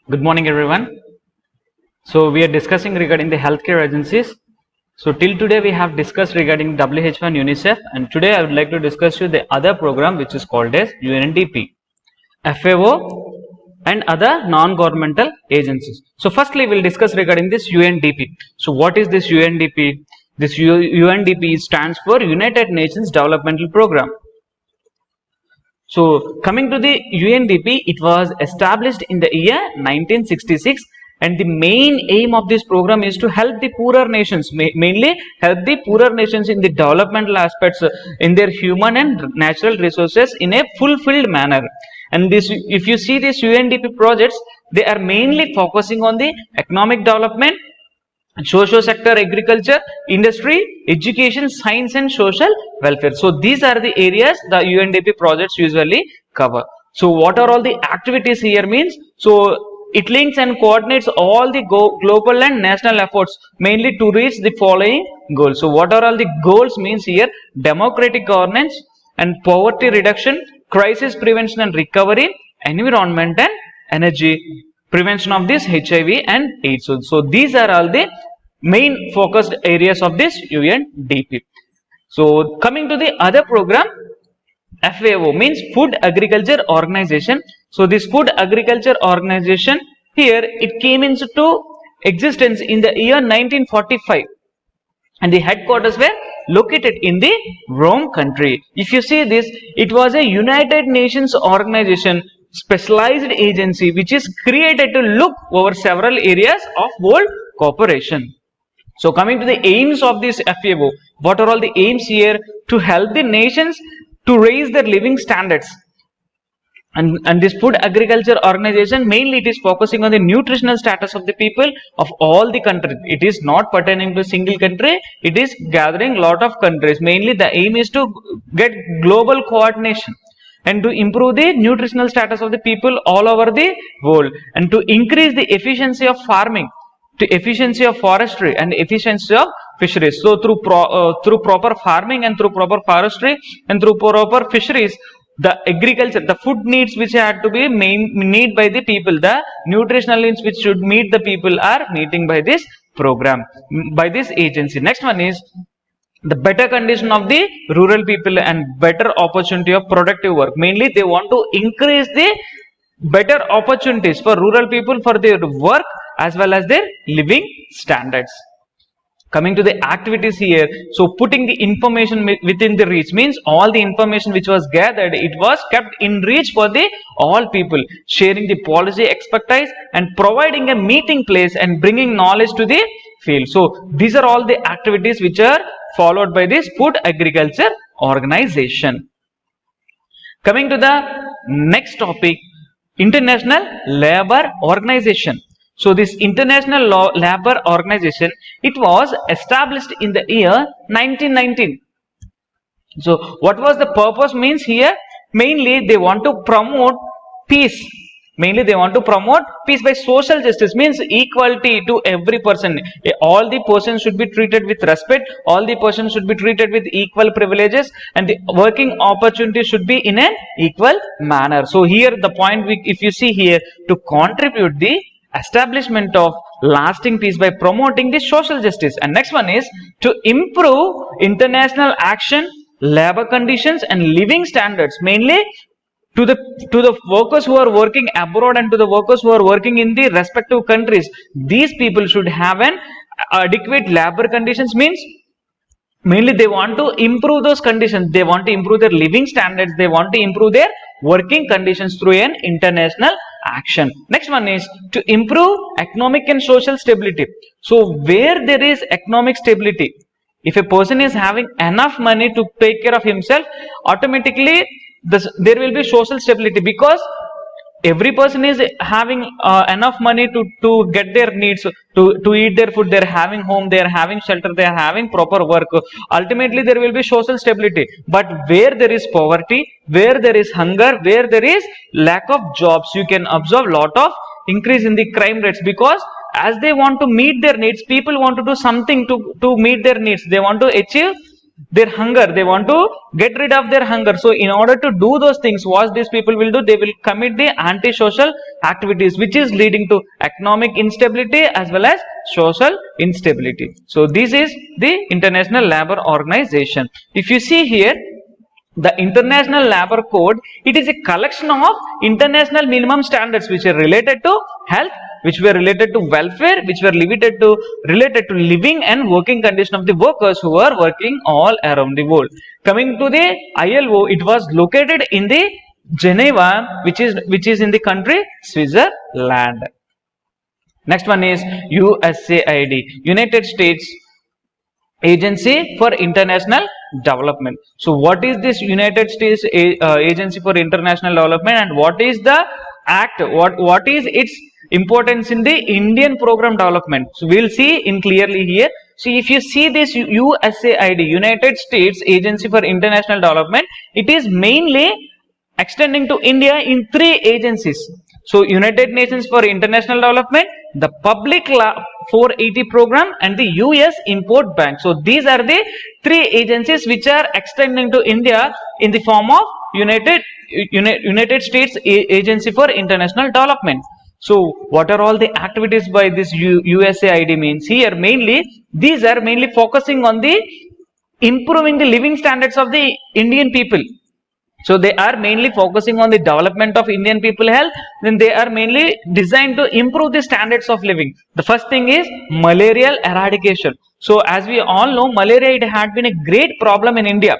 Good morning, everyone. So we are discussing regarding the healthcare agencies. So till today we have discussed regarding WHO and UNICEF, and today I would like to discuss you the other program which is called as UNDP, FAO, and other non-governmental agencies. So firstly we'll discuss regarding this UNDP. So what is this UNDP? This UNDP stands for United Nations Developmental Program. So coming to the UNDP, it was established in the year 1966, and the main aim of this program is to help the poorer nations, mainly help the poorer nations in the developmental aspects in their human and natural resources in a fulfilled manner. And this, if you see these UNDP projects, they are mainly focusing on the economic development, social sector, agriculture, industry, education, science and social welfare. So these are the areas the UNDP projects usually cover. So what are all the activities here means? So it links and coordinates all the global and national efforts mainly to reach the following goals. So what are all the goals means here? Democratic governance and poverty reduction, crisis prevention and recovery, environment and energy, prevention of this HIV and AIDS. So these are all the main focused areas of this UNDP. So coming to the other program, FAO means Food Agriculture Organization. So this Food Agriculture Organization, here it came into existence in the year 1945, and the headquarters were located in the Rome country. If you see this, it was a United Nations organization, specialized agency which is created to look over several areas of world cooperation. So coming to the aims of this FAO, what are all the aims here? To help the nations to raise their living standards. And this food agriculture organization, mainly it is focusing on the nutritional status of the people of all the countries. It is not pertaining to a single country, it is gathering lot of countries. Mainly the aim is to get global coordination and to improve the nutritional status of the people all over the world, and to increase the efficiency of farming, to efficiency of forestry and efficiency of fisheries. So through proper farming and through proper forestry and through proper fisheries, the agriculture, the food needs which had to be need by the people, the nutritional needs which should meet the people are meeting by this program, by this agency. Next one is the better condition of the rural people and better opportunity of productive work. Mainly they want to increase the better opportunities for rural people for their work as well as their living standards. Coming to the activities here, so putting the information within the reach means all the information which was gathered, it was kept in reach for the all people, sharing the policy expertise and providing a meeting place and bringing knowledge to the field. So these are all the activities which are followed by this food agriculture organization. Coming to the next topic, International Labour Organization. So this International Labour Organization, it was established in the year 1919. So what was the purpose means here? Mainly they want to promote peace. Mainly they want to promote peace by social justice, means equality to every person. All the persons should be treated with respect, all the persons should be treated with equal privileges, and the working opportunities should be in an equal manner. So here the point, if you see here, to contribute the establishment of lasting peace by promoting the social justice. And next one is to improve international action, labor conditions and living standards, mainly to the workers who are working abroad and to the workers who are working in the respective countries. These people should have an adequate labor conditions, means mainly they want to improve those conditions, they want to improve their living standards, they want to improve their working conditions through an international action. Next one is to improve economic and social stability. So where there is economic stability, if a person is having enough money to take care of himself, automatically there will be social stability, because every person is having enough money to get their needs, to eat their food, they are having home, they are having shelter, they are having proper work. Ultimately there will be social stability. But where there is poverty, where there is hunger, where there is lack of jobs, you can observe lot of increase in the crime rates, because as they want to meet their needs, people want to do something to meet their needs, they want to achieve their hunger. They want to get rid of their hunger. So in order to do those things, what these people will do, they will commit the anti-social activities, which is leading to economic instability as well as social instability. So this is the International Labour Organization. If you see here, the International Labour Code, it is a collection of international minimum standards which are related to health, which were related to welfare, which were related to living and working condition of the workers who are working all around the world. Coming to the ILO, it was located in the Geneva, which is in the country Switzerland. Next one is USAID, United States Agency for International Development. So what is this United States Agency for International Development, and what is the act, what is its importance in the Indian program development? So we'll see in clearly here. See, if you see this USAID, United States Agency for International Development, it is mainly extending to India in 3 agencies. So United Nations for International Development, the Public Law 480 program, and the US Import Bank. So these are the 3 agencies which are extending to India in the form of United States Agency for International Development. So what are all the activities by this USAID means? Here mainly, these are mainly focusing on the improving the living standards of the Indian people. So they are mainly focusing on the development of Indian people health. Then they are mainly designed to improve the standards of living. The first thing is malarial eradication. So as we all know, malaria, it had been a great problem in India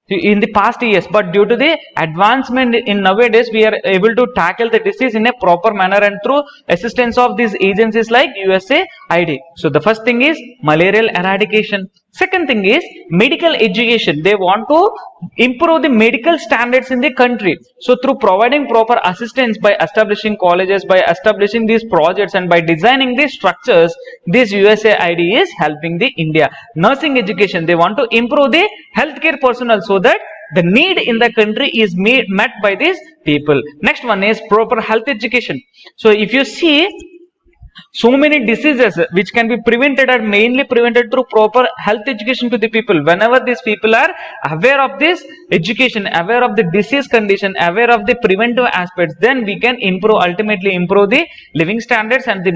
in the past years, but due to the advancement in nowadays, we are able to tackle the disease in a proper manner and through assistance of these agencies like USAID. So the first thing is malarial eradication. Second thing is medical education. They want to improve the medical standards in the country. So through providing proper assistance by establishing colleges, by establishing these projects, and by designing these structures, this USAID is helping the India. Nursing education. They want to improve the healthcare personnel so that the need in the country is met by these people. Next one is proper health education. So if you see, so many diseases which can be prevented are mainly prevented through proper health education to the people. Whenever these people are aware of this education, aware of the disease condition, aware of the preventive aspects, then we can ultimately improve the living standards, and the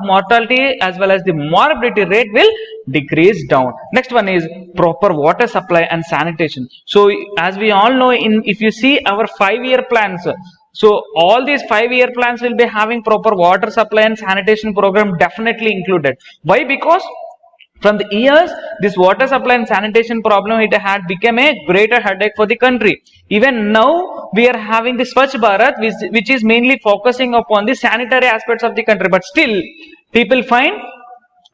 mortality as well as the morbidity rate will decrease down. Next one is proper water supply and sanitation. So as we all know, if you see our 5-year plans, so all these 5-year plans will be having proper water supply and sanitation program definitely included. Why? Because from the years, this water supply and sanitation problem, it had become a greater headache for the country. Even now, we are having the Swachh Bharat, which is mainly focusing upon the sanitary aspects of the country. But still, people find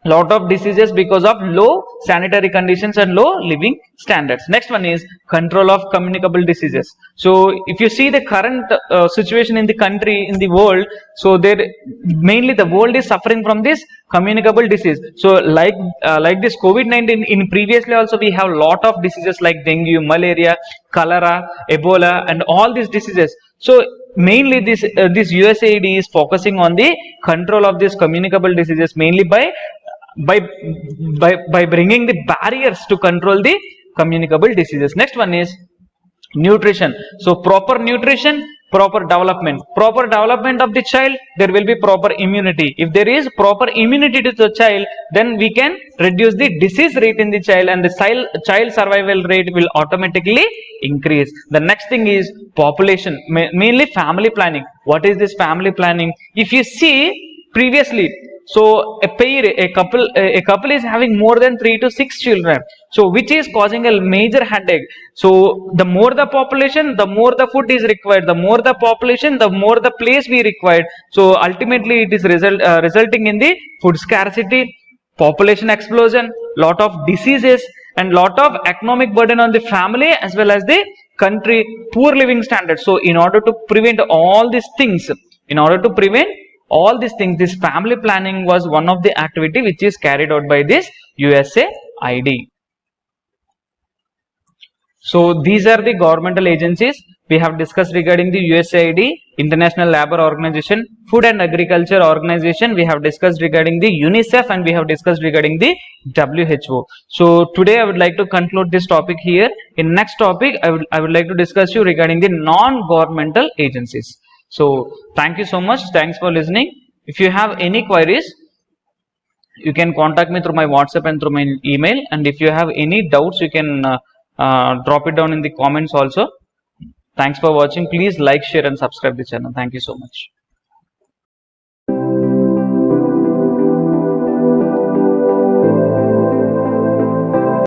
lot of diseases because of low sanitary conditions and low living standards. Next one is control of communicable diseases. So if you see the current situation in the country, in the world, so there mainly the world is suffering from this communicable disease. So like this COVID-19, in previously also we have lot of diseases like dengue, malaria, cholera, Ebola, and all these diseases. So mainly this USAID is focusing on the control of these communicable diseases, mainly by bringing the barriers to control the communicable diseases. Next one is nutrition. So proper nutrition, proper development of the child, there will be proper immunity. If there is proper immunity to the child, then we can reduce the disease rate in the child, and the child survival rate will automatically increase. The next thing is population, mainly family planning. What is this family planning? If you see previously, so a couple is having more than 3 to 6 children, so which is causing a major headache. So the more the population, the more the food is required. The more the population, the more the place we required. So ultimately it is resulting in the food scarcity, population explosion, lot of diseases, and lot of economic burden on the family as well as the country, poor living standards. So in order to prevent all these things, this family planning was one of the activity which is carried out by this USAID. So these are the governmental agencies. We have discussed regarding the USAID, International Labour Organization, Food and Agriculture Organization. We have discussed regarding the UNICEF, and we have discussed regarding the WHO. So today I would like to conclude this topic here. In next topic, I would like to discuss you regarding the non-governmental agencies. So thank you so much. Thanks for listening. If you have any queries, you can contact me through my WhatsApp and through my email. And if you have any doubts, you can drop it down in the comments also. Thanks for watching. Please like, share and subscribe the channel. Thank you so much.